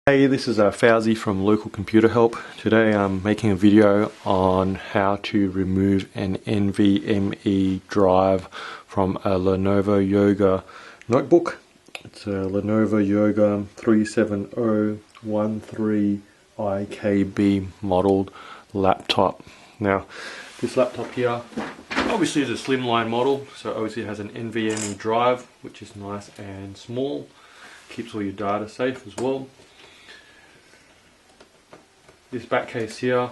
Hey, this is Fauzi from Local Computer Help. Today I'm making a video on how to remove an NVMe drive from a Lenovo Yoga notebook. It's a Lenovo Yoga 37013IKB modeled laptop. Now, this laptop here obviously is a slimline model, so obviously it has an NVMe drive, which is nice and small. Keeps all your data safe as well. This back case here,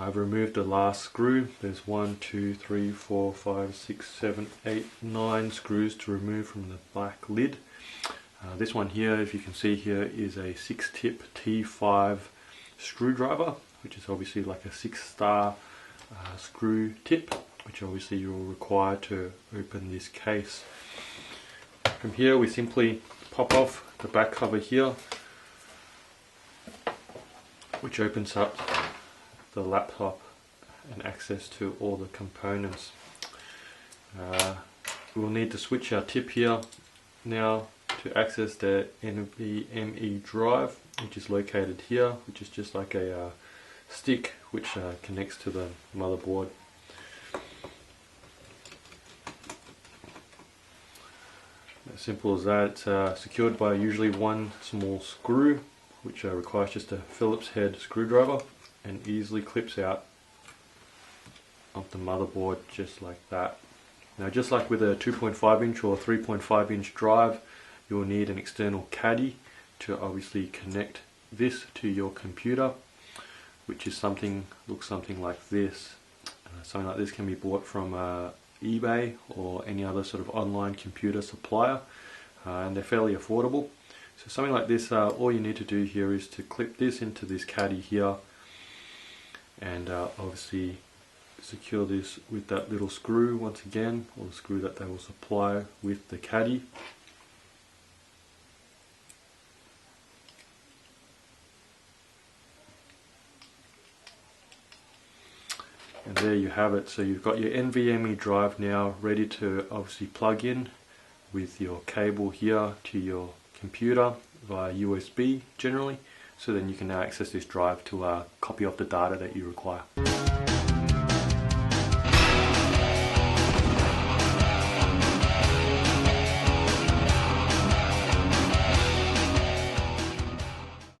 I've removed the last screw. There's 1, 2, 3, 4, 5, 6, 7, 8, 9 screws to remove from the black lid. This one here, if you can see here, is a 6-tip T5 screwdriver, which is obviously like a 6-star screw tip, which obviously you'll require to open this case. From here we simply pop off the back cover here, which opens up the laptop and access to all the components. We'll need to switch our tip here now to access the NVMe drive, which is located here, which is just like a stick which connects to the motherboard. As simple as that. It's secured by usually one small screw, which requires just a Phillips head screwdriver and easily clips out of the motherboard just like that. Now, just like with a 2.5 inch or 3.5 inch drive, you will need an external caddy to obviously connect this to your computer, which is looks something like this. Something like this can be bought from eBay or any other sort of online computer supplier, and they're fairly affordable. So something like this, all you need to do here is to clip this into this caddy here, and obviously secure this with that little screw once again, or the screw that they will supply with the caddy. And there you have it. So you've got your NVMe drive now ready to obviously plug in with your cable here to your computer via USB generally, so then you can now access this drive to copy off the data that you require.